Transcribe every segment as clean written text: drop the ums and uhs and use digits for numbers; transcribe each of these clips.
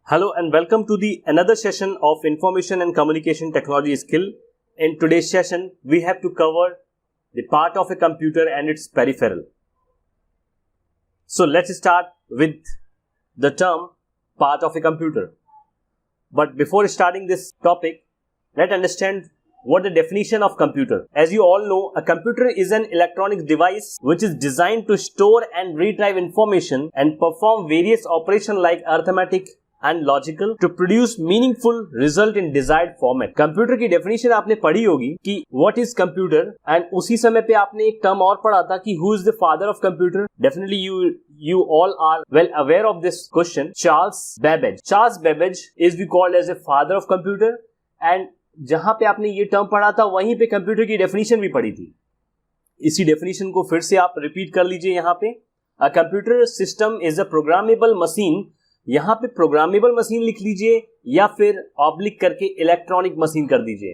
Hello and welcome to the another session of Information and Communication Technology skill. In today's session, we have to cover the part of a computer and its peripheral. So let's start with the term part of a computer. But before starting this topic, let's understand what the definition of computer. As you all know, a computer is an electronic device which is designed to store and retrieve information and perform various operations like arithmetic and logical to produce meaningful result in desired format. Computer की definition आपने पढ़ी होगी कि what is computer, and उसी समय पे आपने एक टर्म और पढ़ा था कि who is the father of computer. Definitely you all are well aware of this question. Charles Babbage is be called as a father of computer. and जहां पे आपने ये टर्म पढ़ा था वहीं पे कंप्यूटर की डेफिनेशन भी पढ़ी थी. इसी डेफिनेशन को फिर से आप रिपीट कर लीजिए. यहाँ पे a computer system is a programmable machine. यहाँ पे प्रोग्रामेबल मशीन लिख लीजिए या फिर ऑब्लिक करके इलेक्ट्रॉनिक मशीन कर दीजिए.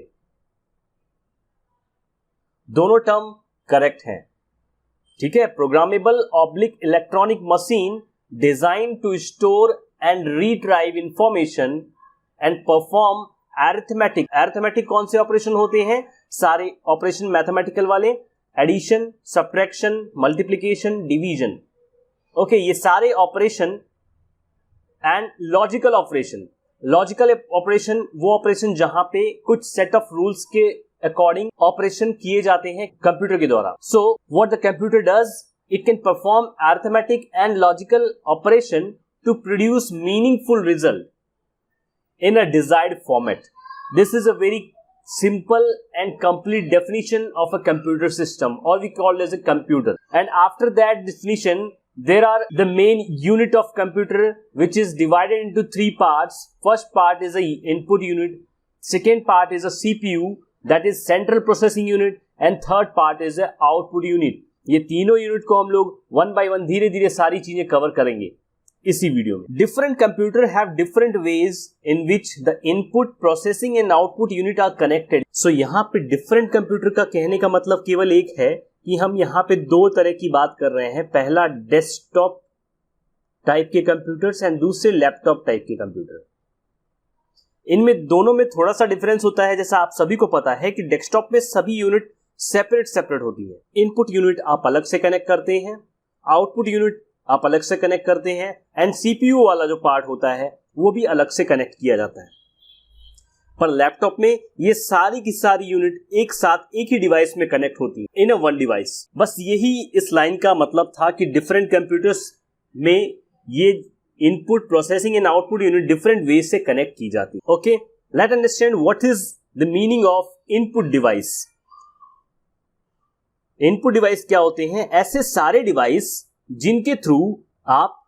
दोनों टर्म करेक्ट हैं. ठीक है. Programmable oblique electronic machine design to store and retrieve information and perform arithmetic कौन से ऑपरेशन होते हैं? सारे ऑपरेशन मैथमेटिकल वाले, addition, subtraction, multiplication, division. Okay, ये सारे ऑपरेशन एंड लॉजिकल ऑपरेशन वो ऑपरेशन जहां पे कुछ सेट ऑफ रूल्स के अकॉर्डिंग ऑपरेशन किए जाते हैं कंप्यूटर के द्वारा. So what the computer does, it can perform arithmetic and logical operation to produce meaningful result in a desired format. This is a very simple and complete definition of a computer system, or we call it as a computer. And after that definition, there are the main unit of computer which is divided into three parts. First part is a input unit, second part is a CPU, that is central processing unit, and third part is a output unit. ये तीनों unit को हम लोग one by one धीरे धीरे सारी चीजें cover करेंगे इसी वीडियो में. Different computer have different ways in which the input processing and output unit are connected. So यहाँ पे डिफरेंट कंप्यूटर का कहने का मतलब केवल एक है कि हम यहाँ पे दो तरह की बात कर रहे हैं. पहला डेस्कटॉप टाइप के कंप्यूटर्स एंड दूसरे लैपटॉप टाइप के कंप्यूटर. इनमें दोनों में थोड़ा सा डिफरेंस होता है. जैसा आप सभी को पता है कि डेस्कटॉप में सभी यूनिट सेपरेट होती है. इनपुट यूनिट आप अलग से कनेक्ट करते हैं, आउटपुट यूनिट आप अलग से कनेक्ट करते हैं, एंड सीपीयू वाला जो पार्ट होता है वो भी अलग से कनेक्ट किया जाता है. पर लैपटॉप में ये सारी की सारी यूनिट एक साथ एक ही डिवाइस में कनेक्ट होती है, इन अ वन डिवाइस. बस यही इस लाइन का मतलब था कि डिफरेंट कंप्यूटर्स में ये input processing and output unit different way से कनेक्ट की जाती है. Okay, let understand what is the meaning of input device. Input device क्या होते हैं? ऐसे सारे डिवाइस जिनके थ्रू आप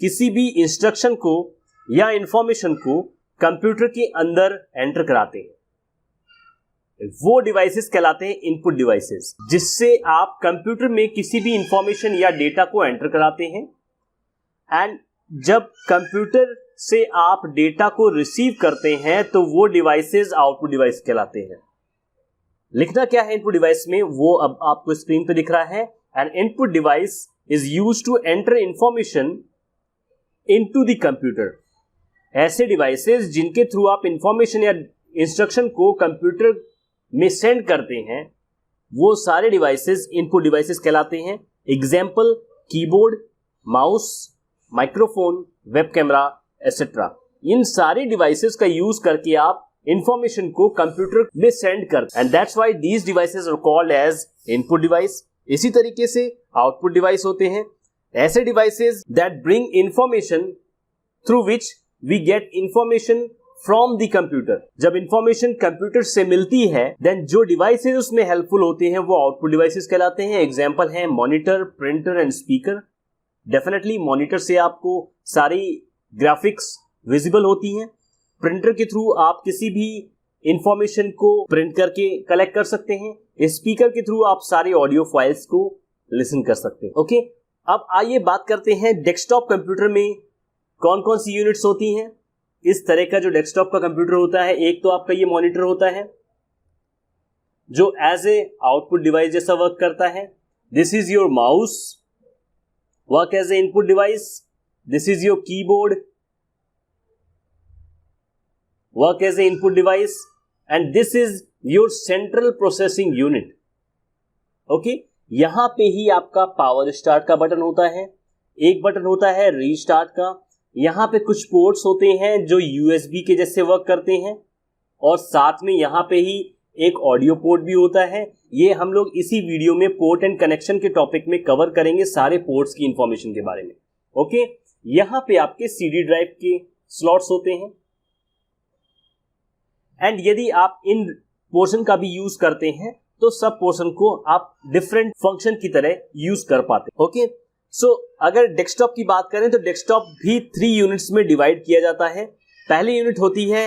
किसी भी इंस्ट्रक्शन को या इंफॉर्मेशन को कंप्यूटर के अंदर एंटर कराते हैं, वो डिवाइसेस कहलाते हैं इनपुट डिवाइसेस. जिससे आप कंप्यूटर में किसी भी इंफॉर्मेशन या डेटा को एंटर कराते हैं, एंड जब कंप्यूटर से आप डेटा को रिसीव करते हैं तो वो डिवाइसेस आउटपुट डिवाइस कहलाते हैं. लिखना क्या है इनपुट डिवाइस में वो अब आपको स्क्रीन पे दिख रहा है. An input device is used to enter information into the computer. ऐसे डिवाइसेस जिनके थ्रू आप इंफॉर्मेशन या इंस्ट्रक्शन को कंप्यूटर में सेंड करते हैं वो सारे डिवाइसेस इनपुट डिवाइसेस कहलाते हैं. Example, keyboard, mouse, microphone, web camera etcetera. इन सारे डिवाइसेस का यूज करके आप इंफॉर्मेशन को कंप्यूटर में सेंड करते हैं, and that's why these devices are called as input device. इसी तरीके से आउटपुट डिवाइस होते हैं ऐसे devices that bring information through which we get information from the computer. जब इंफॉर्मेशन कंप्यूटर से मिलती है देन जो डिवाइसेस उसमें हेल्पफुल होते हैं वो आउटपुट डिवाइसेस कहलाते हैं. एग्जांपल है monitor, printer and speaker. Definitely monitor से आपको सारी ग्राफिक्स विजिबल होती हैं. प्रिंटर के थ्रू आप किसी भी इंफॉर्मेशन को प्रिंट करके कलेक्ट कर सकते हैं. स्पीकर के थ्रू आप सारे ऑडियो फाइल्स को लिसन कर सकते हैं. ओके, अब आइए बात करते हैं डेस्कटॉप कंप्यूटर में कौन कौन सी यूनिट्स होती हैं. इस तरह का जो डेस्कटॉप का कंप्यूटर होता है, एक तो आपका ये मॉनिटर होता है जो एज ए आउटपुट डिवाइस जैसा वर्क करता है. This is your mouse, work as a input device. This is your keyboard, work as an input device, and this is your central processing unit. Okay, यहां पे ही आपका power start का button होता है, एक बटन होता है रीस्टार्ट का, यहां पे कुछ पोर्ट्स होते हैं जो USB के जैसे वर्क करते हैं, और साथ में यहां पे ही एक ऑडियो पोर्ट भी होता है. ये हम लोग इसी वीडियो में पोर्ट एंड कनेक्शन के टॉपिक में कवर करेंगे, सारे पोर्ट्स की इंफॉर्मेशन के बारे में. ओके, यहां पे आपके CD ड्राइव के स्लॉट्स होते हैं, एंड यदि आप इन पोर्शन का भी यूज करते हैं तो सब पोर्शन को आप डिफरेंट फंक्शन की तरह यूज कर पाते हैं. ओके, सो अगर डेस्कटॉप की बात करें तो डेस्कटॉप भी 3 यूनिट्स में डिवाइड किया जाता है. पहली यूनिट होती है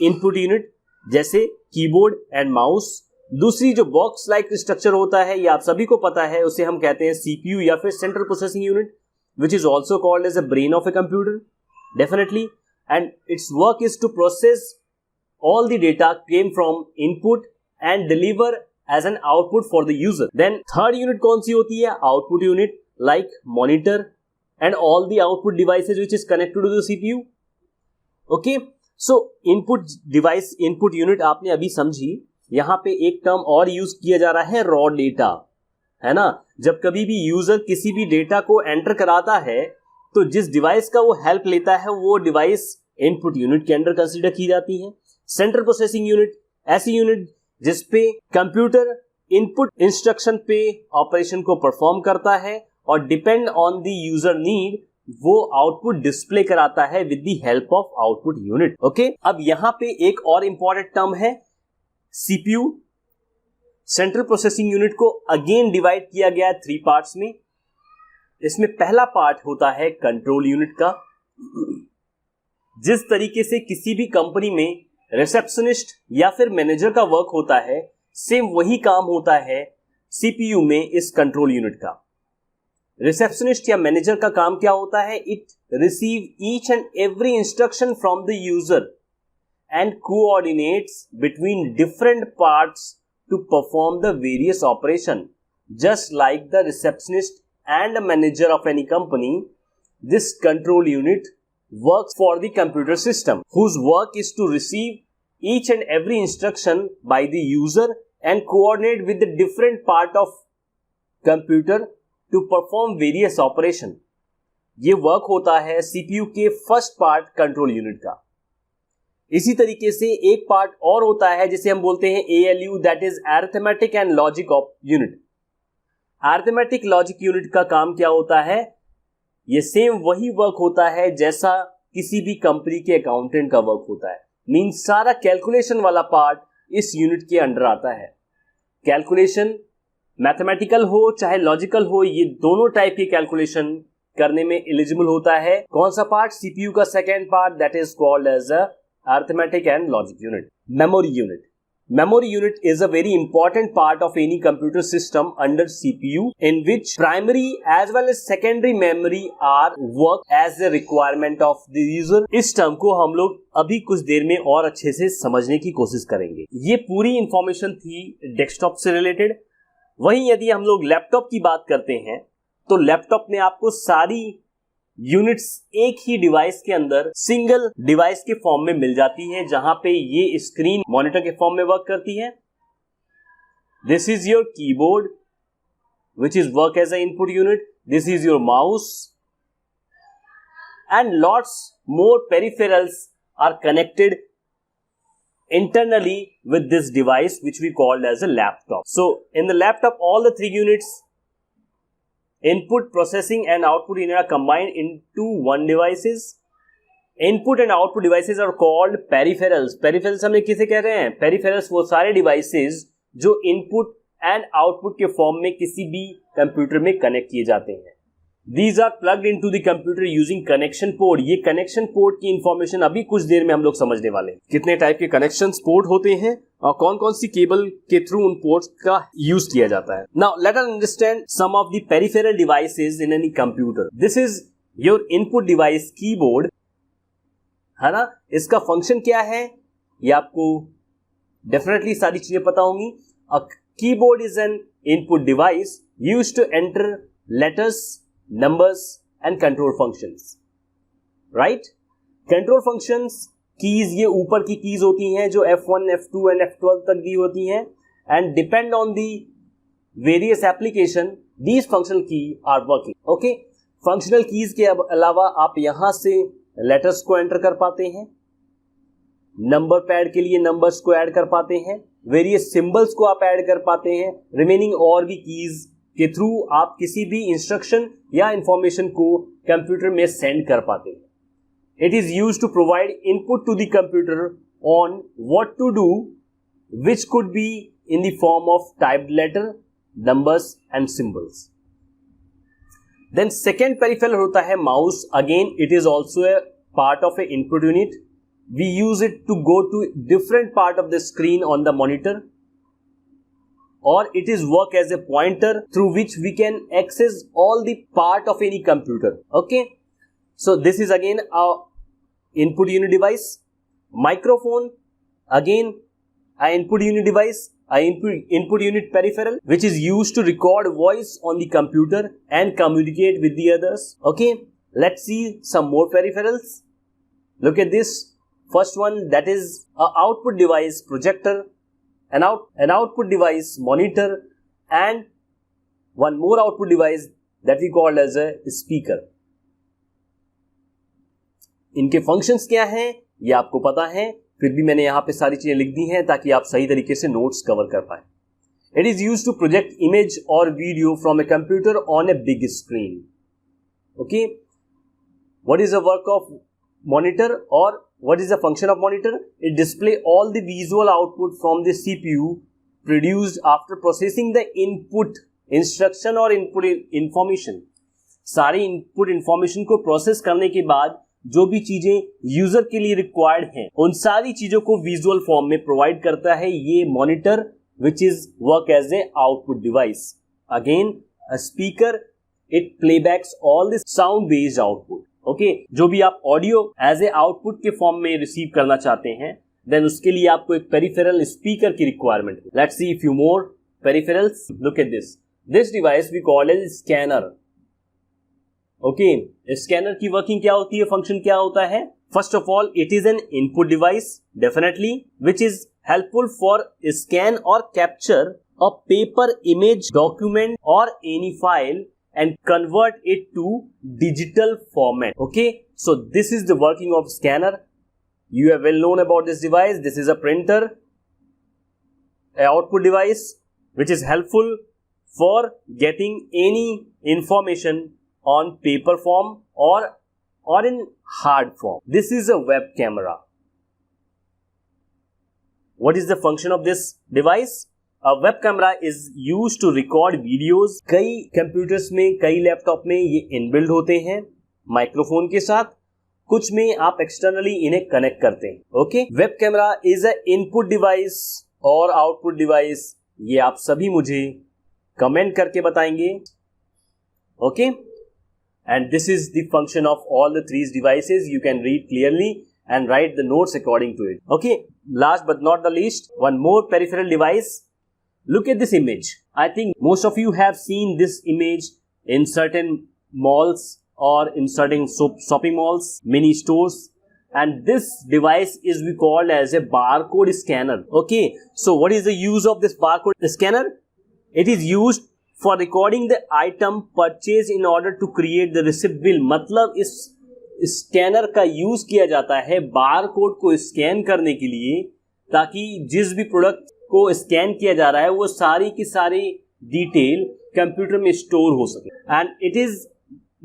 इनपुट यूनिट, जैसे कीबोर्ड एंड माउस. दूसरी जो बॉक्स लाइक स्ट्रक्चर होता है, ये आप सभी को पता है, उसे हम कहते हैं CPU या फिर central processing unit, which is also called as a brain of a computer, definitely. And its work is to process all the data came from input and deliver as an output for the user. Then third unit कौन सी होती है? Output unit, like monitor and all the output devices which is connected to the CPU. Okay, so input device, input unit आपने अभी समझी. यहाँ पे एक term और यूज किया जा रहा है, रॉ डेटा, है ना. जब कभी भी यूजर किसी भी डेटा को एंटर कराता है तो जिस डिवाइस का वो हेल्प लेता है वो डिवाइस इनपुट यूनिट के अंडर कंसीडर की जाती है. सेंट्रल प्रोसेसिंग यूनिट ऐसी यूनिट जिसपे कंप्यूटर इनपुट इंस्ट्रक्शन पे ऑपरेशन को परफॉर्म करता है और depend on the user need वो आउटपुट डिस्प्ले कराता है with the help of output unit. Okay, अब यहां पे एक और इंपॉर्टेंट टर्म है CPU. सेंट्रल प्रोसेसिंग यूनिट को अगेन डिवाइड किया गया है 3 पार्ट्स में. इसमें पहला पार्ट होता है कंट्रोल यूनिट का. जिस तरीके से किसी भी कंपनी में रिसेप्शनिस्ट या फिर मैनेजर का वर्क होता है, सेम वही काम होता है CPU में इस कंट्रोल यूनिट का. रिसेप्शनिस्ट या मैनेजर का काम क्या होता है? It receive each and every instruction from the user and coordinates between different parts to perform the various operation. Just like the receptionist and manager of any company, this control unit works for the computer system, whose work is to receive each and every instruction by the user and coordinate with the different part of computer to perform various operation. ये work होता है CPU के first part control unit का. इसी तरीके से एक part और होता है जिसे हम बोलते हैं ALU, that is arithmetic and logic unit. arithmetic logic unit का काम क्या होता है? ये सेम वही वर्क होता है जैसा किसी भी कंपनी के अकाउंटेंट का वर्क होता है. मींस सारा कैलकुलेशन वाला पार्ट इस यूनिट के अंडर आता है. कैलकुलेशन मैथमेटिकल हो चाहे लॉजिकल हो, ये दोनों टाइप के कैलकुलेशन करने में एलिजिबल होता है. कौन सा पार्ट? CPU का second part, that is called as a arithmetic and logic unit. Memory unit. Memory unit is a very important part of any computer system under CPU, in which primary as well as secondary memory are work as a requirement of the user. इस term को हम लोग अभी कुछ देर में और अच्छे से समझने की कोशिश करेंगे. ये पूरी इंफॉर्मेशन थी डेस्कटॉप से रिलेटेड. वहीं यदि हम लोग लैपटॉप की बात करते हैं तो लैपटॉप में आपको सारी यूनिट्स एक ही डिवाइस के अंदर सिंगल डिवाइस के फॉर्म में मिल जाती है, जहां पे ये स्क्रीन मॉनिटर के फॉर्म में वर्क करती है. This is your keyboard which is work as a input unit. This is your mouse and lots more peripherals are connected internally with this device which we called as a laptop. So in the laptop all the 3 units, input, processing and output unit, are combined into one devices. Input and output devices are called peripherals. Peripherals हम किसे कह रहे हैं? Peripherals वो सारे devices जो input and output के form में किसी भी कंप्यूटर में कनेक्ट किए जाते हैं. These are plugged into the computer using connection port. ये कनेक्शन पोर्ट की इंफॉर्मेशन अभी कुछ देर में हम लोग समझने वाले हैं. कितने टाइप के कनेक्शन पोर्ट होते हैं और कौन कौन सी केबल के थ्रू उन पोर्ट्स का यूज किया जाता है. Now let us understand some of the peripheral devices in any computer. This is your input device keyboard, है ना. इसका फंक्शन क्या है ये आपको डेफिनेटली सारी चीजें पता होंगी. A keyboard is an input device used to enter letters, numbers and control functions. Right? Control functions keys ये ऊपर की कीज होती हैं जो F1, F2 एंड F12 तक दी होती हैं, and depend on the various application these functional keys are working. Okay, functional keys के अलावा आप यहां से लेटर्स को एंटर कर पाते हैं, नंबर पैड के लिए नंबर्स को ऐड कर पाते हैं, वेरियस सिंबल्स को आप ऐड कर पाते हैं. रिमेनिंग और भी कीज के थ्रू आप किसी भी इंस्ट्रक्शन या इंफॉर्मेशन को कंप्यूटर में सेंड कर पाते हैं. It is used to provide input to the computer on what to do, which could be in the form of typed letter, numbers and symbols. Then second peripheral होता है mouse. Again it is also a part of a input unit. We use it to go to different part of the screen on the monitor, or it is work as a pointer through which we can access all the part of any computer. Okay, so this is again our input unit device. Microphone, again an input unit device, an input unit peripheral which is used to record voice on the computer and communicate with the others. Okay, let's see some more peripherals. Look at this first one, that is a output device, projector, an output device, monitor, and one more output device that we call as a speaker. इनके functions क्या हैं ये आपको पता है, फिर भी मैंने यहां पे सारी चीजें लिख दी हैं ताकि आप सही तरीके से नोट्स कवर कर पाए. It is used to project image और video from a computer on a big screen. Okay, what is the work of monitor और what is the function of monitor? It display all the visual output from the CPU produced after processing the input instruction or input information. सारी input information को process करने के बाद जो भी चीजें user के लिए रिक्वायर्ड हैं उन सारी चीजों को विजुअल फॉर्म में प्रोवाइड करता है ये monitor, which is work as a output device. Again, a speaker, it playbacks all the sound based output. Okay, जो भी आप ऑडियो एज ए आउटपुट के फॉर्म में रिसीव करना चाहते हैं देन उसके लिए आपको एक पेरिफेरल स्पीकर की रिक्वायरमेंट है. Let's see few more peripherals. Look at this device we call as scanner. Okay, scanner की वर्किंग क्या होती है, फंक्शन क्या होता है? First of all it is an input device definitely which is helpful for scan और capture a paper, image, document और any file and convert it to digital format. Okay, so this is the working of scanner. You have well known about this device. This is a printer, a output device which is helpful for getting any information on paper form or in hard form. This is a web camera. What is the function of this device? A web camera is used to record videos. कई computers में, कई laptop में ये inbuilt होते हैं microphone के साथ, कुछ में आप एक्सटर्नली इन्हें कनेक्ट करते हैं. Okay, web camera is a input device और आउटपुट डिवाइस, ये आप सभी मुझे कमेंट करके बताएंगे. Okay, and this is the function of all the three devices. You can read clearly and write the notes according to it. Okay, last but not the least, one more peripheral device. Look at this image. I think most of you have seen this image in certain malls or in certain shopping malls, mini stores, and this device is we called as a barcode scanner. Okay, so what is the use of this barcode scanner? It is used for recording the item purchased in order to create the receipt bill. मतलब इस scanner का use किया जाता है barcode को scan करने के लिए, ताकि जिस भी प्रोडक्ट को स्कैन किया जा रहा है वो सारी की सारी डिटेल कंप्यूटर में स्टोर हो सके. And it is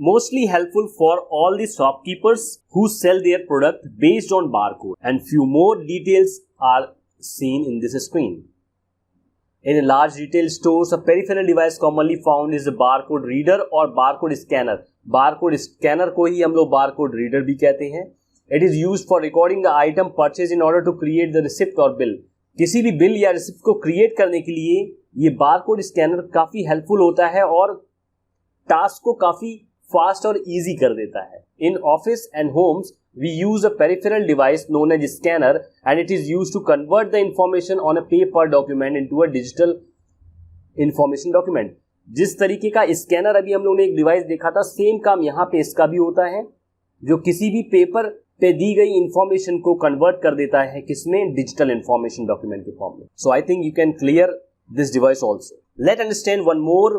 mostly helpful for all the shopkeepers who sell their product based on barcode, and few more details are seen in this screen. In a large retail stores, a peripheral device commonly found is a barcode reader or barcode scanner. Barcode scanner को ही हम लोग barcode reader भी कहते हैं. It is used for recording the item purchase in order to create the receipt और bill. किसी भी बिल या रिसिप्ट को क्रिएट करने के लिए ये बारकोड स्कैनर काफी हेल्पफुल होता है और टास्क को काफी फास्ट और इजी कर देता है. In office and homes we use a peripheral device known as scanner, and it is used to convert the information on a paper document into a digital information document. जिस तरीके का scanner अभी हम लोगों ने एक डिवाइस देखा था, सेम काम यहाँ पे इसका भी होता है, जो किसी भी पेपर पे दी गई इंफॉर्मेशन को कन्वर्ट कर देता है किसमें, डिजिटल इंफॉर्मेशन डॉक्यूमेंट के फॉर्म में. So I think you can clear this device also. Let understand one more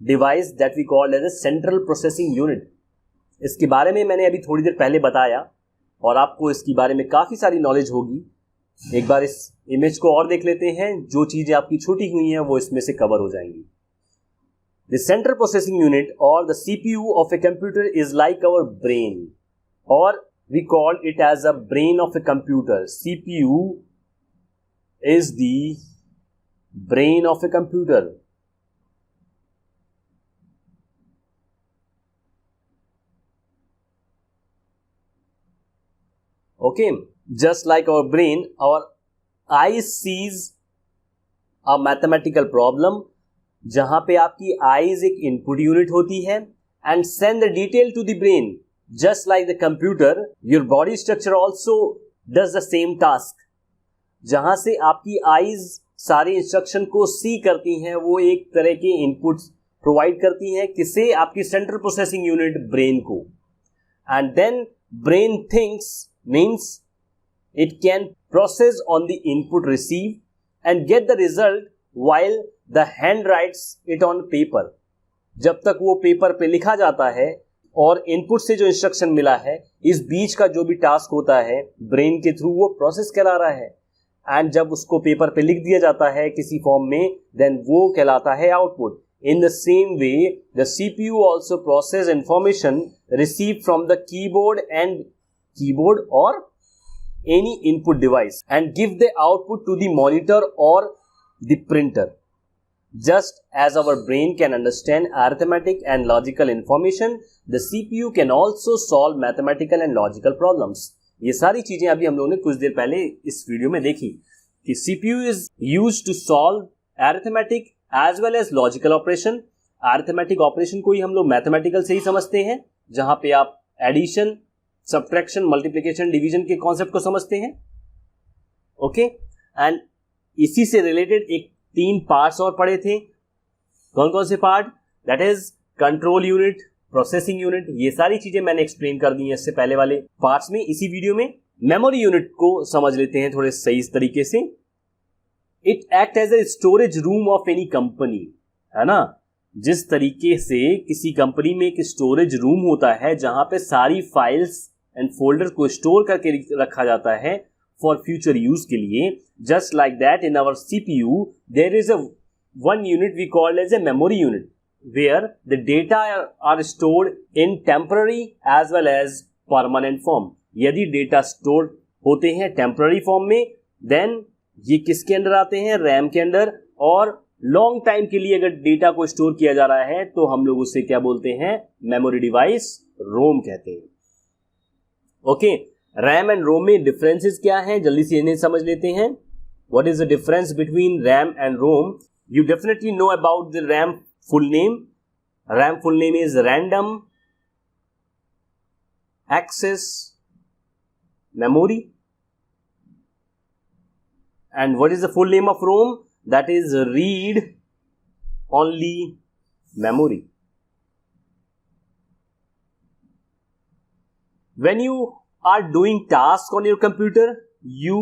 device that we called as a central processing unit. इसके बारे में मैंने अभी थोड़ी देर पहले बताया और आपको इसके बारे में काफ़ी सारी नॉलेज होगी. एक बार इस इमेज को और देख लेते हैं, जो चीज़ें आपकी छूटी हुई हैं वो इसमें से कवर हो जाएंगी. द सेंट्रल प्रोसेसिंग यूनिट और the CPU of a computer is like our brain, और we call it as a brain of a computer. CPU is the brain of a computer. Okay, just like our brain, our eyes sees a mathematical problem, जहां पे आपकी eyes एक input unit होती है and send the detail to the brain. Just like the computer, your body structure also does the same task. जहां से आपकी eyes सारे इंस्ट्रक्शन को सी करती हैं, वो एक तरह के इनपुट्स प्रोवाइड करती हैं किसे, आपकी सेंट्रल प्रोसेसिंग यूनिट ब्रेन को. And then brain thinks means it can process on the input receive and get the result while the hand writes it on paper. जब तक वो पेपर पे लिखा जाता है और इनपुट से जो इंस्ट्रक्शन मिला है, इस बीच का जो भी टास्क होता है ब्रेन के थ्रू वो प्रोसेस कहला रहा है. एंड जब उसको पेपर पे लिख दिया जाता है किसी फॉर्म में, देन वो कहलाता है output. In the same way the CPU also process information receive from the keyboard और any input device and give the output to the monitor or the printer. Just as our brain can understand arithmetic and logical information, the CPU can also solve mathematical and logical problems. ये सारी चीजें अभी हम लोगों ने कुछ देर पहले इस वीडियो में देखी कि CPU is used to solve arithmetic as well as logical operation. arithmetic operation को ही हम लोग mathematical से ही समझते हैं, जहां पे आप एडिशन, सब्ट्रैक्शन, मल्टीप्लिकेशन, डिवीजन के कॉन्सेप्ट को समझते हैं. ओके, एंड इसी से रिलेटेड एक 3 पार्ट्स और पढ़े थे. कौन कौन से part? That is control unit, processing unit. ये सारी चीजें मैंने एक्सप्लेन कर दी हैं इससे पहले वाले पार्ट्स में. इसी वीडियो में मेमोरी यूनिट को समझ लेते हैं थोड़े सही तरीके से. It act as a storage room of any company, है ना. जिस तरीके से किसी कंपनी में एक स्टोरेज रूम होता है जहां पे सारी फाइल्स एंड फोल्डर को स्टोर करके रखा जाता है फॉर फ्यूचर यूज के लिए, just like that in our CPU there is a one unit we called as a memory unit where the data are stored in temporary as well as permanent form. यदि data store होते हैं temporary form में, then ये किसके अंदर आते हैं? RAM के अंदर. और लॉन्ग टाइम के लिए अगर डेटा को स्टोर किया जा रहा है तो हम लोग उसे क्या बोलते हैं? मेमोरी डिवाइस, रोम कहते हैं. ओके, रैम एंड रोम में डिफरेंसेस क्या हैं, जल्दी से इन्हें समझ लेते हैं. What is the difference between RAM and ROM? You definitely know about the RAM full name. RAM full name is random access memory. And what is the full name of ROM? That is read only memory. When you are doing tasks on your computer, you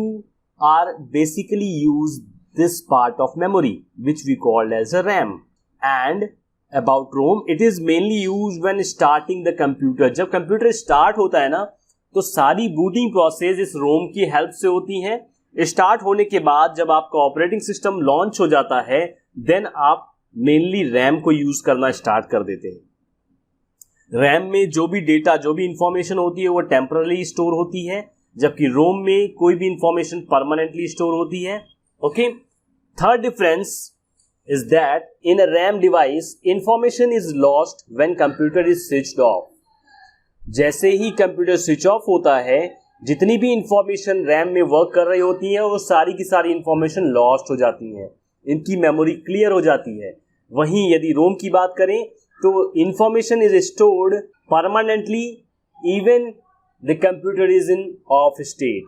are basically use this part of memory which we call as a RAM. And about ROM, it is mainly used when starting the computer. जब computer start होता है ना, तो सारी booting process इस रोम की help से होती है. स्टार्ट होने के बाद जब आपका ऑपरेटिंग सिस्टम लॉन्च हो जाता है, देन आप मेनली रैम को यूज करना स्टार्ट कर देते हैं. रैम में जो भी डेटा, जो भी इंफॉर्मेशन होती है वो टेम्पररी स्टोर होती है, जबकि रोम में कोई भी इंफॉर्मेशन परमानेंटली स्टोर होती है. Okay, third difference is that in a RAM device information is lost when computer is switched off. जैसे ही कंप्यूटर स्विच ऑफ होता है, जितनी भी इंफॉर्मेशन रैम में वर्क कर रही होती है वो सारी की सारी इंफॉर्मेशन लॉस्ट हो जाती है, इनकी मेमोरी क्लियर हो जाती है. वहीं यदि रोम की बात करें तो information is stored permanently even the computer is in of state.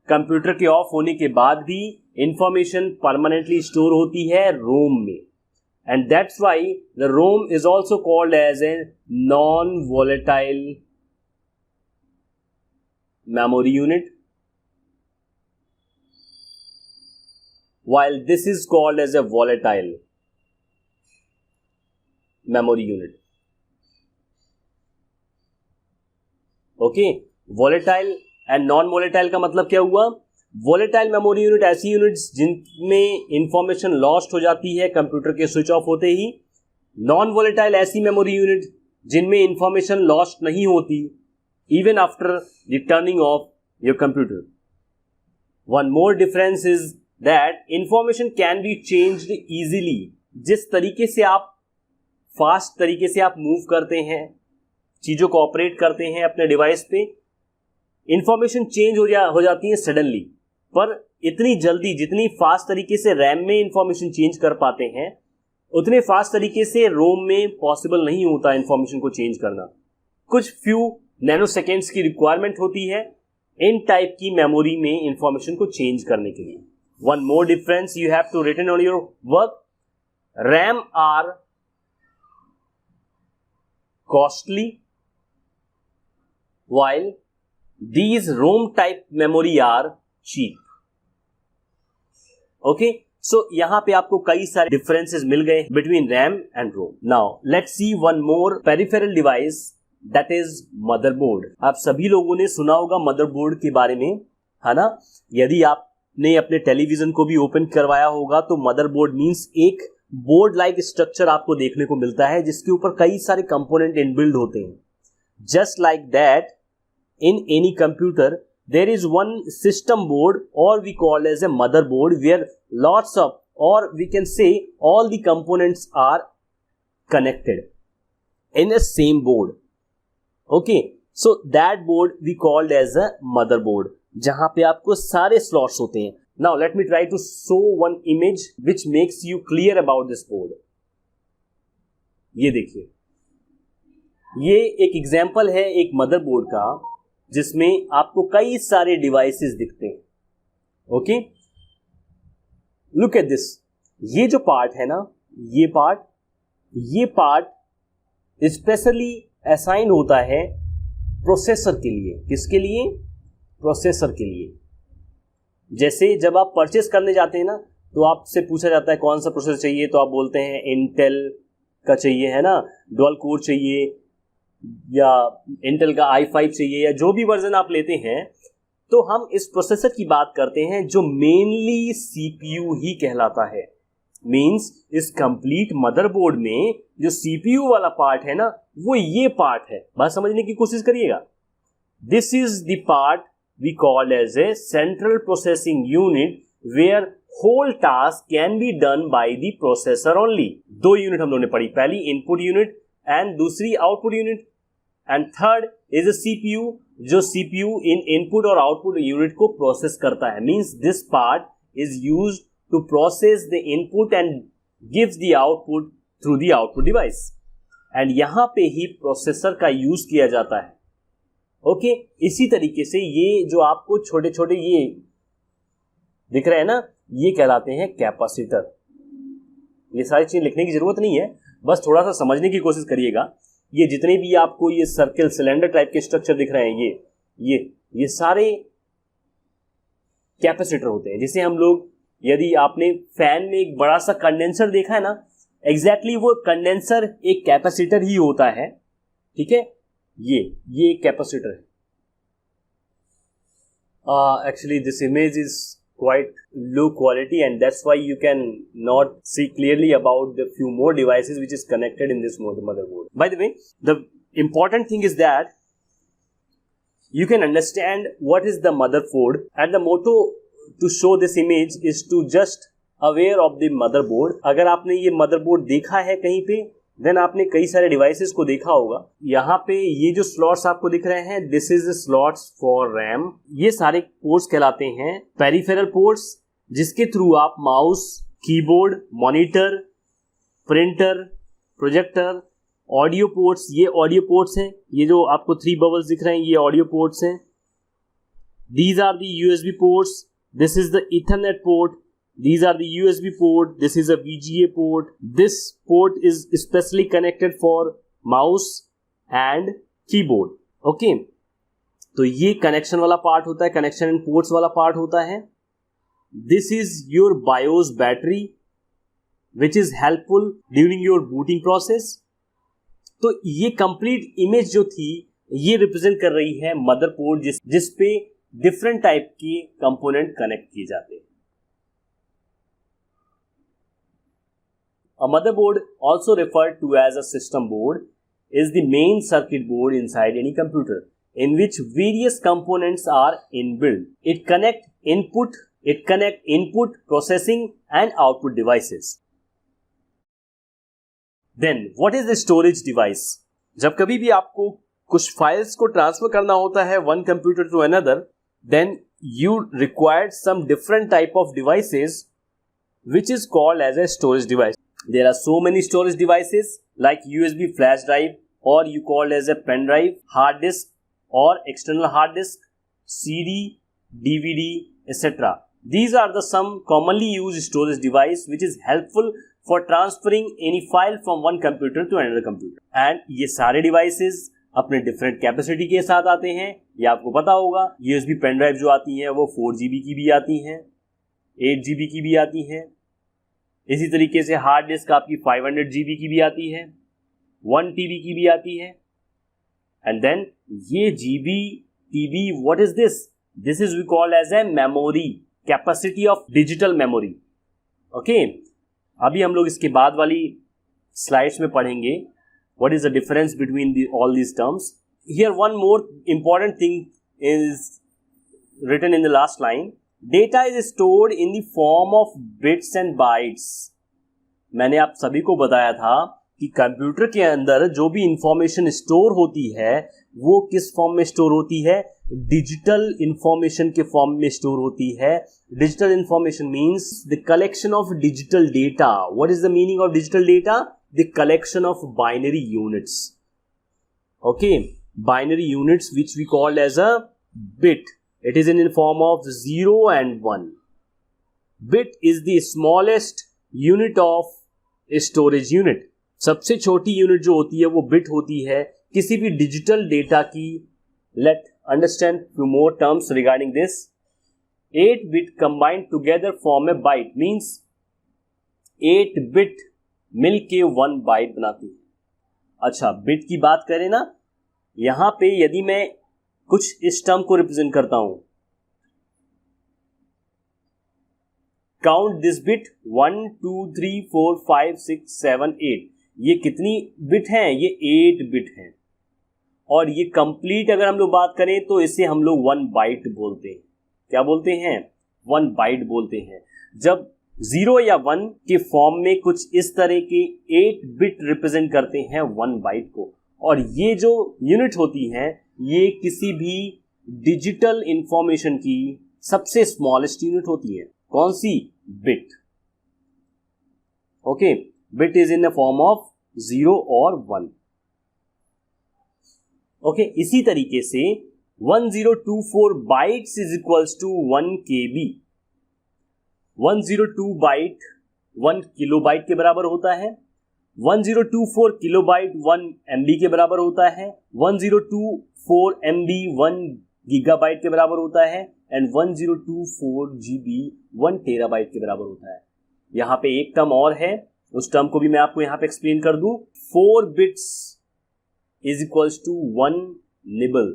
Computer के ऑफ होने के बाद भी इंफॉर्मेशन परमानेंटली स्टोर होती है रोम में. And that's why the ROM is also called as a non volatile memory unit, while this is called as a volatile memory unit. Okay, volatile and non volatile का मतलब क्या हुआ? volatile memory unit ऐसी units जिनमें information lost हो जाती है computer के स्विच ऑफ होते ही. नॉन volatile ऐसी मेमोरी यूनिट जिनमें इंफॉर्मेशन लॉस्ट नहीं होती even after the turning of your computer. One more difference is that information can be changed easily. जिस तरीके से आप फास्ट तरीके से आप मूव करते हैं, चीजों को ऑपरेट करते हैं अपने डिवाइस पे, इंफॉर्मेशन चेंज हो जाती है सडनली. पर इतनी जल्दी जितनी फास्ट तरीके से रैम में इंफॉर्मेशन चेंज कर पाते हैं उतने फास्ट तरीके से रोम में पॉसिबल नहीं होता इंफॉर्मेशन को चेंज करना. कुछ फ्यू नैनो सेकेंड्स की रिक्वायरमेंट होती है इन टाइप की मेमोरी में इंफॉर्मेशन को चेंज करने के लिए. One more difference you have to written on your work. RAM are costly while these ROM type memory are cheap. Okay, so यहाँ पे आपको कई सारे differences मिल गए between RAM and ROM. Now let's see one more peripheral device that is motherboard. आप सभी लोगों ने सुना होगा motherboard के बारे में, है ना? यदि आपने अपने टेलीविजन को भी ओपन करवाया होगा तो motherboard means एक बोर्ड लाइक स्ट्रक्चर आपको देखने को मिलता है जिसके ऊपर कई सारे कंपोनेंट इनबिल्ड होते हैं. Just like that in any computer there is one system board और we call as a motherboard where lots of और we can say all the components are connected in a same board. Okay, so that board we called as a motherboard जहां पे आपको सारे slots होते हैं. Now let me try to show one image which makes you clear about this board. ये देखिए, ये एक एग्जाम्पल है एक मदरबोर्ड का जिसमें आपको कई सारे डिवाइसेस दिखते हैं. Okay, look at this. ये जो पार्ट है ना, ये पार्ट स्पेशली असाइन होता है प्रोसेसर के लिए. किसके लिए? प्रोसेसर के लिए. जैसे जब आप परचेस करने जाते हैं ना तो आपसे पूछा जाता है कौन सा प्रोसेसर चाहिए, तो आप बोलते हैं इंटेल का चाहिए, है ना, डुअल कोर चाहिए या इंटेल का i5 चाहिए या जो भी वर्जन आप लेते हैं. तो हम इस प्रोसेसर की बात करते हैं जो मेनली सीपीयू ही कहलाता है. मींस इस कंप्लीट मदरबोर्ड में जो सीपीयू वाला पार्ट है ना वो ये पार्ट है. बात समझने की कोशिश करिएगा. This is the part we call as a central processing unit where whole task can be done by the processor only. दो यूनिट हम लोगों ने पढ़ी, पहली इनपुट यूनिट एंड दूसरी output unit, and third is a CPU जो CPU इन input और आउटपुट यूनिट को प्रोसेस करता है. Means this part is used to process the input and gives the output through the output device. And यहां पे ही processor का use किया जाता है. ओके, इसी तरीके से ये जो आपको छोटे छोटे ये दिख रहे हैं ना ये कहलाते हैं कैपेसिटर. ये सारी चीज लिखने की जरूरत नहीं है, बस थोड़ा सा समझने की कोशिश करिएगा. ये जितने भी आपको ये सर्कल सिलेंडर टाइप के स्ट्रक्चर दिख रहे हैं ये सारे कैपेसिटर होते हैं. जिसे हम लोग, यदि आपने फैन में एक बड़ा सा कंडेंसर देखा है ना, एग्जैक्टली वो कंडेंसर एक कैपेसिटर ही होता है. ठीक है, ये कैपेसिटर है. Actually this image is quite low quality and that's why you can not see clearly about the few more devices which is connected in this motherboard. By the way, the important thing is that you can understand what is the motherboard, and the motto to show this image is to just aware of the motherboard. अगर आपने ये motherboard देखा है कहीं पे then आपने कई सारे डिवाइसेस को देखा होगा. यहाँ पे ये जो स्लॉट्स आपको दिख रहे हैं this is slots for RAM. ये सारे पोर्ट्स कहलाते हैं पेरिफेरल पोर्ट्स जिसके थ्रू आप mouse, keyboard, monitor, printer, projector, audio ports, ये ऑडियो पोर्ट्स हैं. ये जो आपको 3 बबल्स दिख रहे हैं ये ऑडियो पोर्ट्स हैं. These are the USB ports. This is the ethernet port. These are the USB port. This is a VGA port. This port is specially connected for mouse and keyboard. Okay. तो ये connection वाला part होता है, connection and ports वाला part होता है. This is your BIOS battery which is helpful during your booting process. तो ये कंप्लीट इमेज जो थी ये रिप्रेजेंट कर रही है मदरबोर्ड जिस पे डिफरेंट टाइप के कंपोनेंट कनेक्ट किए जाते हैं. A motherboard, also referred to as a system board, is the main circuit board inside any computer in which various components are inbuilt. It connect input, processing and output devices. Then, what is the storage device? जब कभी भी आपको कुछ files को transfer करना होता है one computer to another, then you require some different type of devices which is called as a storage device. There are so many storage devices like USB flash drive, or you call as a pen drive, hard disk or external hard disk, CD, DVD, etc. These are the some commonly used storage device which is helpful for transferring any file from one computer to another computer. And ये सारे devices अपने different capacity के साथ आते हैं. ये आपको पता होगा. USB pen drive जो आती हैं वो 4GB की भी आती हैं, 8GB की भी आती हैं. इसी तरीके से हार्ड डिस्क आपकी 500GB की भी आती है, 1TB की भी आती है. एंड देन ये GB, TB, what is this? This is we call as a memory, capacity of digital memory. Okay, अभी हम लोग इसके बाद वाली स्लाइड्स में पढ़ेंगे what is the difference between all these terms. Here one more important thing is written in the last line. Data is stored in the form of bits and bytes. मैंने आप सभी को बताया था कि कंप्यूटर के अंदर जो भी इंफॉर्मेशन स्टोर होती है वो किस फॉर्म में स्टोर होती है? डिजिटल इंफॉर्मेशन के फॉर्म में स्टोर होती है. Digital information means the collection of digital data. What is the meaning of digital data? The collection of binary units. Okay, binary units which we call as a bit. It is in the form of 0 and 1. Bit is the smallest unit of storage unit. सबसे छोटी unit जो होती है वो bit होती है किसी भी डिजिटल डेटा की. Let understand few more terms regarding this. 8 bit combined together form a byte. Means 8 bit मिलके 1 byte बनाती है. अच्छा, बिट की बात करें ना, यहां पे यदि मैं कुछ इस टर्म को रिप्रेजेंट करता हूं, काउंट दिस बिट 1 2 3 4 5 6 7 8. ये कितनी बिट हैं? ये 8 बिट हैं. और ये कंप्लीट अगर हम लोग बात करें तो इसे हम लोग 1 बाइट बोलते हैं. क्या बोलते हैं? 1 बाइट बोलते हैं. जब 0 या 1 के फॉर्म में कुछ इस तरह के 8 बिट रिप्रेजेंट करते हैं 1 बाइट को. और ये जो यूनिट होती हैं ये किसी भी डिजिटल इंफॉर्मेशन की सबसे स्मॉलेस्ट यूनिट होती है. कौन सी? Bit. Okay, bit is in the form of 0 और 1. ओके, इसी तरीके से 1024 bytes is equals to 1 KB. 102 byte 1 kilobyte के बराबर होता है. 1024 किलोबाइट 1 MB के बराबर होता है. 1024 MB 1 गीगाबाइट के बराबर होता है. एंड 1024 GB 1 टेराबाइट के बराबर होता है. यहाँ पे एक टर्म और है, उस टर्म को भी मैं आपको यहाँ पे एक्सप्लेन कर दूं. 4 bits is equals to 1 nibble.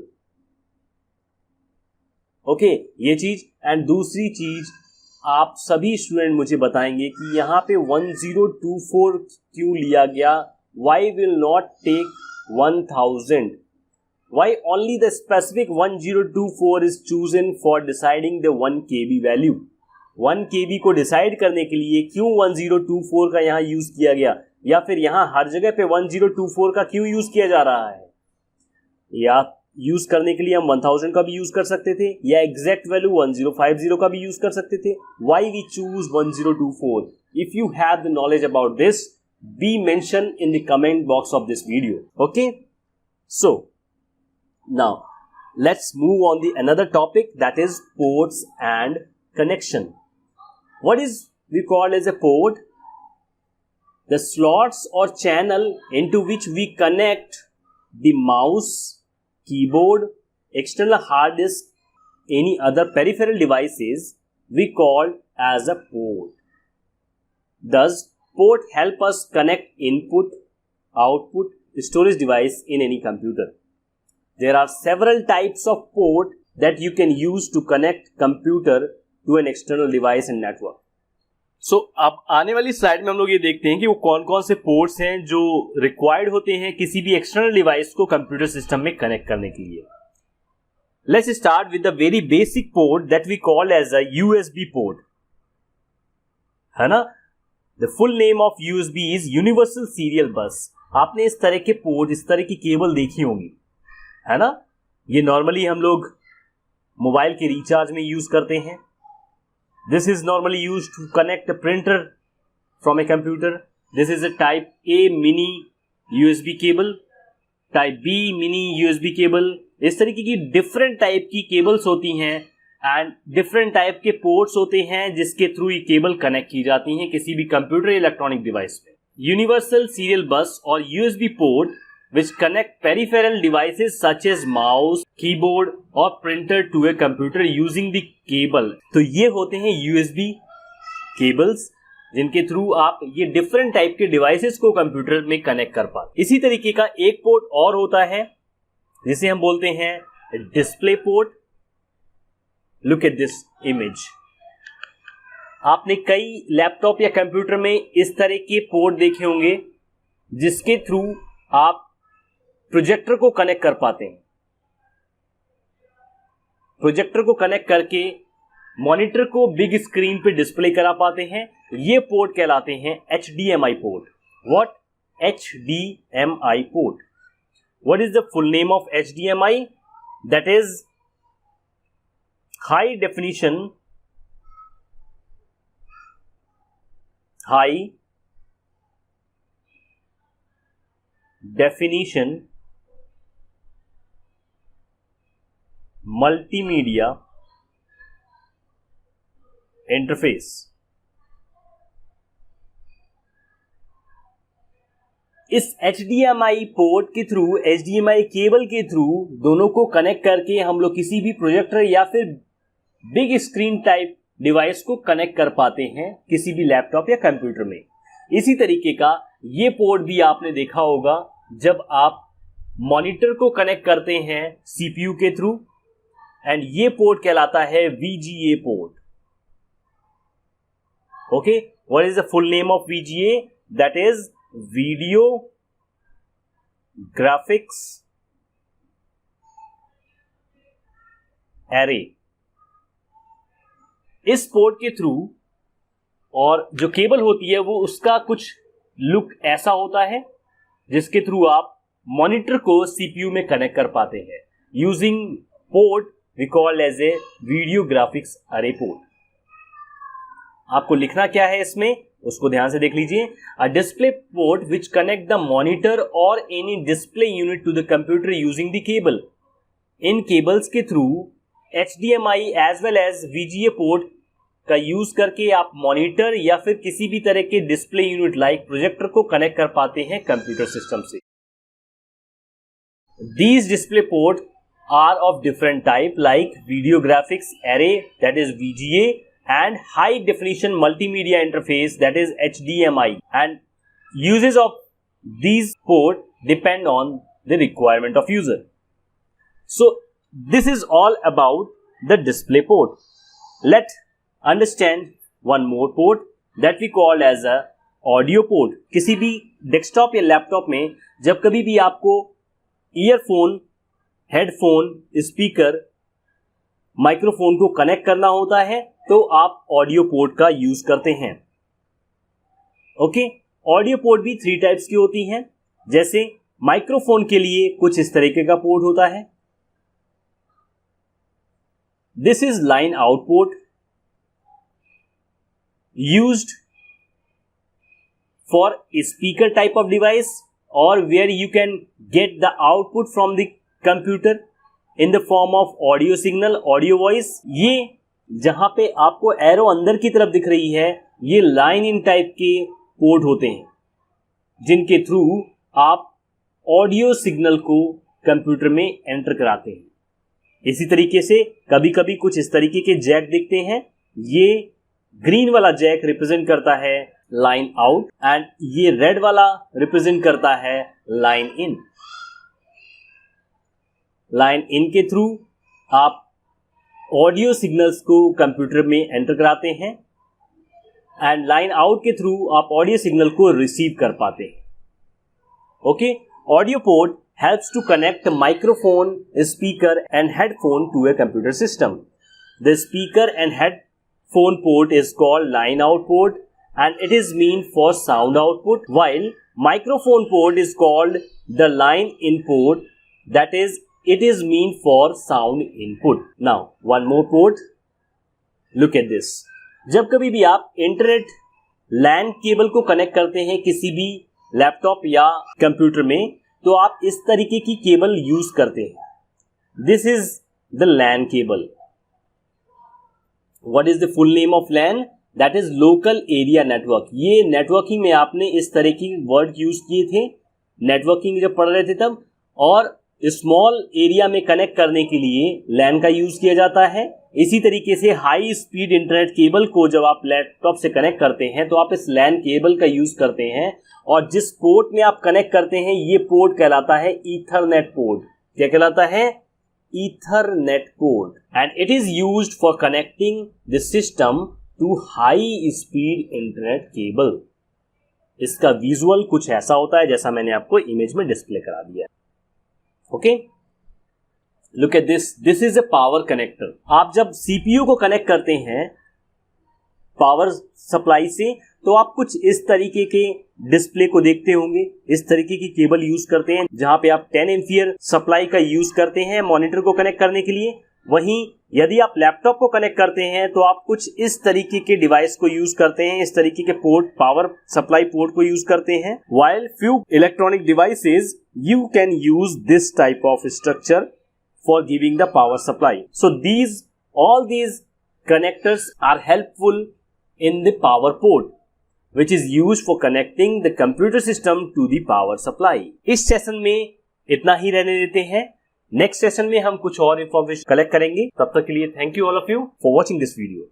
Okay, ये चीज. एंड दूसरी चीज आप सभी स्टूडेंट मुझे बताएंगे कि यहाँ पे 1024 क्यों लिया गया? Why will not take 1000? Why only the specific 1024 is chosen for deciding the 1 KB value? 1 KB को डिसाइड करने के लिए क्यों 1024 का यहाँ यूज किया गया? या फिर यहाँ हर जगह पे 1024 का क्यों यूज किया जा रहा है? या यूज करने के लिए हम 1000 का भी यूज कर सकते थे, या एग्जैक्ट वैल्यू 1050 का भी यूज कर सकते थे. Why we choose 1024? If you have the knowledge about this, be mention in the comment box of this video. Okay, so now let's move on the another topic, that is ports and connection. What is we called as a port? The slots और channel into which we connect the mouse, keyboard, external hard disk, any other peripheral devices we call as a port. Thus, port help us connect input, output, storage device in any computer. There are several types of port that you can use to connect computer to an external device and network. So, अब आने वाली slide में हम लोग ये देखते हैं कि वो कौन कौन से पोर्ट्स हैं जो रिक्वायर्ड होते हैं किसी भी एक्सटर्नल डिवाइस को कंप्यूटर सिस्टम में कनेक्ट करने के लिए. Let's start with the very basic port that we call as a USB port, है ना. The full name of USB is universal serial bus. आपने इस तरह के पोर्ट, इस तरह की केबल देखी होंगी, है ना. ये नॉर्मली हम लोग मोबाइल के रिचार्ज में यूज करते हैं. This is normally used to connect a printer from a computer. This is a type A mini USB cable, type B mini USB cable. इस तरीके की डिफरेंट टाइप की केबल्स होती हैं एंड डिफरेंट टाइप के ports होते हैं जिसके थ्रू ये केबल कनेक्ट की जाती हैं किसी भी कंप्यूटर इलेक्ट्रॉनिक डिवाइस पे. यूनिवर्सल सीरियल बस और USB port which connect peripheral devices such as mouse, keyboard और printer to a computer using the cable. तो ये होते हैं USB cables जिनके थ्रू आप ये डिफरेंट टाइप के डिवाइसेस को कंप्यूटर में कनेक्ट कर पाते. इसी तरीके का एक पोर्ट और होता है जिसे हम बोलते हैं display port. Look at this image. आपने कई लैपटॉप या कंप्यूटर में इस तरह के पोर्ट देखे होंगे जिसके थ्रू आप प्रोजेक्टर को कनेक्ट कर पाते हैं. प्रोजेक्टर को कनेक्ट करके मॉनिटर को बिग स्क्रीन पे डिस्प्ले करा पाते हैं. ये पोर्ट कहलाते हैं HDMI port. What? HDMI port. What is the full name of HDMI? That is high definition multimedia interface. इस HDMI पोर्ट के थ्रू, HDMI केबल के थ्रू दोनों को कनेक्ट करके हम लोग किसी भी प्रोजेक्टर या फिर बिग स्क्रीन टाइप डिवाइस को कनेक्ट कर पाते हैं किसी भी लैपटॉप या कंप्यूटर में. इसी तरीके का ये पोर्ट भी आपने देखा होगा जब आप मॉनिटर को कनेक्ट करते हैं CPU के थ्रू, एंड ये पोर्ट कहलाता है VGA port. Okay, what is the full name of VGA? That is video graphics array. इस पोर्ट के थ्रू और जो केबल होती है वो उसका कुछ लुक ऐसा होता है जिसके थ्रू आप मॉनिटर को CPU में कनेक्ट कर पाते हैं using port we call as a video graphics array port. आपको लिखना क्या है इसमें उसको ध्यान से देख लीजिए. A display port which connect the monitor or any display unit to the computer using the cable. इन केबल्स के through HDMI as well as VGA port का यूज करके आप मॉनिटर या फिर किसी भी तरह के डिस्प्ले यूनिट लाइक प्रोजेक्टर को कनेक्ट कर पाते हैं कंप्यूटर सिस्टम से. These display port are of different type like video graphics array, that is VGA, and high definition multimedia interface, that is HDMI, and uses of these port depend on the requirement of user. So this is all about the display port. Let's understand one more port that we call as a audio port. किसी भी desktop या laptop में जब कभी भी आपको earphone, headphone, speaker, microphone को connect करना होता है तो आप ऑडियो पोर्ट का यूज करते हैं. ओके, ऑडियो पोर्ट भी 3 टाइप्स की होती हैं. जैसे माइक्रोफोन के लिए कुछ इस तरीके का पोर्ट होता है. This is line out port used for speaker type of device और where you can get the output from the computer in the form of audio signal, audio voice. ये जहां पे आपको एरो अंदर की तरफ दिख रही है ये लाइन इन टाइप के पोर्ट होते हैं जिनके थ्रू आप ऑडियो सिग्नल को कंप्यूटर में एंटर कराते हैं. इसी तरीके से कभी कभी कुछ इस तरीके के जैक दिखते हैं। ये ग्रीन वाला जैक रिप्रेजेंट करता है लाइन आउट एंड ये रेड वाला रिप्रेजेंट करता है लाइन इन। लाइन इन के थ्रू आप ऑडियो सिग्नल्स को कंप्यूटर में एंटर कराते हैं एंड लाइन आउट के थ्रू आप ऑडियो सिग्नल को रिसीव कर पाते हैं। Okay, audio port helps to connect microphone, speaker and headphone to a computer system. The speaker and headphone port is called line out port and it is meant for sound output, while microphone port is called the line in port, that is it is meant for sound input. Now one more port, look at this. जब कभी भी आप internet LAN cable को connect करते हैं किसी भी laptop या कंप्यूटर में, तो आप इस तरीके की केबल यूज करते हैं। This is the LAN cable. What is the full name of LAN? That is local area network. ये नेटवर्किंग में आपने इस तरह की वर्ड यूज किए थे नेटवर्किंग जब पढ़ रहे थे तब, और स्मॉल एरिया में कनेक्ट करने के लिए LAN का यूज किया जाता है। इसी तरीके से हाई स्पीड इंटरनेट केबल को जब आप लैपटॉप से कनेक्ट करते हैं तो आप इस LAN केबल का यूज करते हैं, और जिस पोर्ट में आप कनेक्ट करते हैं ये पोर्ट कहलाता है ईथरनेट पोर्ट। क्या कहलाता है? Ethernet port. And it is used for connecting the system to high speed internet cable. इसका विजुअल कुछ ऐसा होता है जैसा मैंने आपको इमेज में डिस्प्ले करा दिया है। Okay, look at this. This is a power connector. आप जब सीपीयू को कनेक्ट करते हैं पावर सप्लाई से तो आप कुछ इस तरीके के डिस्प्ले को देखते होंगे। इस तरीके की केबल यूज करते हैं जहां पे आप 10 एम्पियर सप्लाई का यूज करते हैं मॉनिटर को कनेक्ट करने के लिए। वहीं यदि आप लैपटॉप को कनेक्ट करते हैं तो आप कुछ इस तरीके के डिवाइस को यूज करते हैं, इस तरीके के पोर्ट, पावर सप्लाई पोर्ट को यूज करते हैं। While few electronic devices you can use this type of structure for giving the power supply. So all these connectors are helpful in the power port, which is used for connecting the computer system to the power supply. इस session में इतना ही रहने देते हैं। Next session में हम कुछ और इंफॉर्मेशन कलेक्ट करेंगे। तब तक के लिए thank you all of you for watching this video.